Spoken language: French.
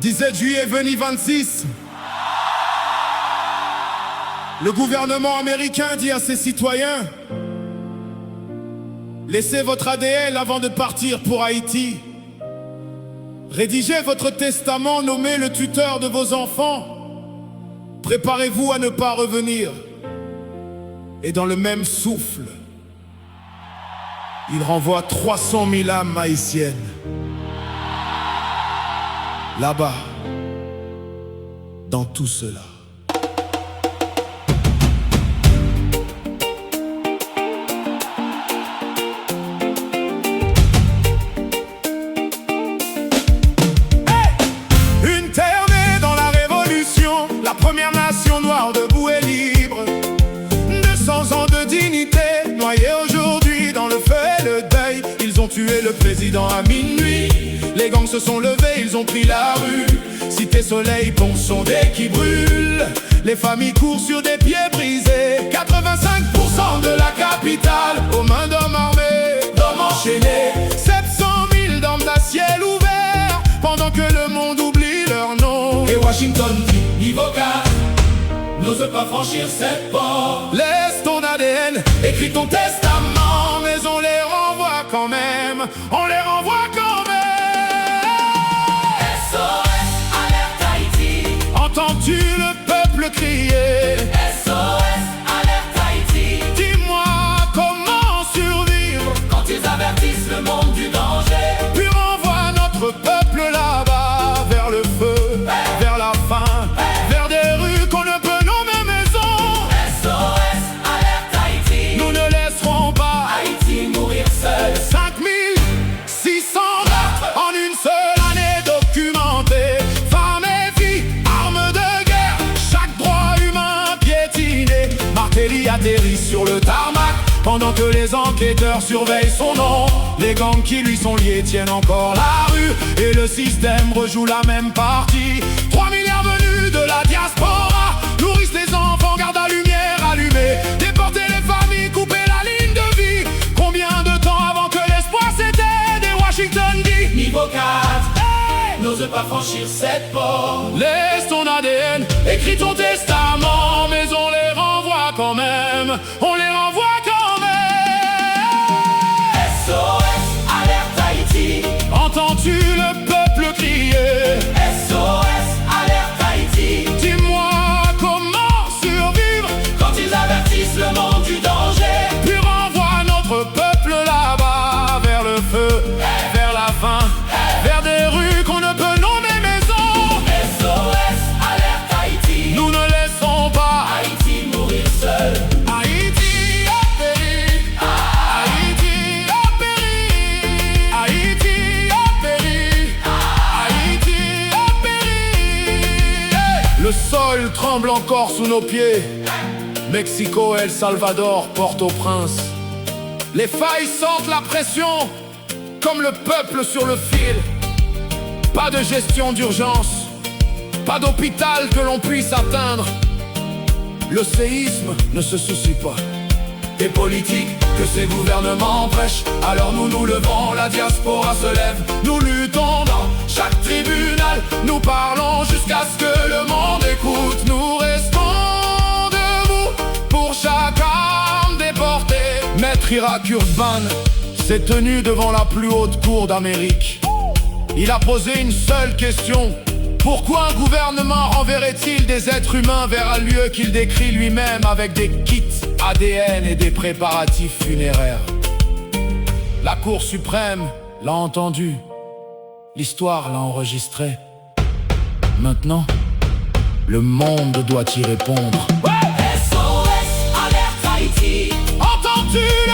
17 juillet 2026, le gouvernement américain dit à ses citoyens: laissez votre ADN avant de partir pour Haïti. Rédigez votre testament, nommez le tuteur de vos enfants. Préparez-vous à ne pas revenir. Et dans le même souffle, il renvoie 300 000 âmes haïtiennes là-bas, dans tout cela. Une terre née dans la Révolution, la première nation noire debout et libre. 200 ans de dignité, noyés aujourd'hui dans le feu et le deuil. Ils ont tué le président à minuit. Les gangs se sont levés, ils ont pris la rue. Cité Soleil, Pont-Sondé qui brûle. Les familles courent sur des pieds brisés. 85% de la capitale aux mains d'hommes armés, d'hommes enchaînés. 700 000 d'hommes à ciel ouvert, pendant que le monde oublie leur nom. Et Washington dit, niveau 4, n'ose pas franchir cette porte. Laisse ton ADN, écris ton testament, mais on les renvoie quand même. On les renvoie quand même. SOS, alerte Haïti. Entends-tu le peuple crier? SOS, alerte Haïti. Dis-moi comment survivre Quand ils avertissent le monde du danger. Puis renvoie notre peuple là-bas, vers le feu, vers la faim, vers des rues qu'on ne peut nommer maison. SOS, alerte Haïti. Nous ne laisserons pas Haïti mourir seul. 5600 meurtres en une seule année documentés. Femmes et filles, armes de guerre, chaque droit humain piétiné. Martelly atterrit sur le tarmac, pendant que les enquêteurs surveillent son nom. Les gangs qui lui sont liés tiennent encore la rue, et le système rejoue la même partie. 3 milliards venus de la diaspora nourrissent les enfants, gardent la lumière allumée. Déporter les familles, couper la ligne de vie. Combien de temps avant que l'espoir s'éteigne? Et Washington dit, Niveau 4, hey! n'ose pas franchir cette porte. Laisse ton ADN, écris ton testament, mais on les renvoie quand même. On les renvoie quand même. SOS, alerte Haïti. Entends-tu le peuple crier? SOS, alerte Haïti. Dis-moi comment survivre Quand ils avertissent le monde du danger. Puis renvoie notre peuple là-bas, vers le feu, vers la faim, vers des rues qu'on ne peut nommer maison. SOS, alerte Haïti. Nous ne laissons pas Haïti mourir seul. Haïti a péri. Haïti a péri. Haïti a péri. Haïti a péri. Hey! Le sol tremble encore sous nos pieds. Mexico, El Salvador, Port-au-Prince. Les failles sentent la pression, comme le peuple sur le fil. Pas de gestion d'urgence, pas d'hôpital que l'on puisse atteindre. Le séisme ne se soucie pas des politiques que ces gouvernements prêchent. Alors nous nous levons, la diaspora se lève. Nous luttons dans chaque tribunal. Nous parlons jusqu'à ce que le monde écoute. Nous restons debout pour chaque âme déportée. Maître Irak Urban s'est tenu devant la plus haute cour d'Amérique. Il a posé une seule question: pourquoi un gouvernement renverrait-il des êtres humains vers un lieu qu'il décrit lui-même avec des kits ADN et des préparatifs funéraires? La Cour suprême l'a entendu. L'histoire l'a enregistré. Maintenant, le monde doit y répondre. SOS, alerte Haïti. Entends-tu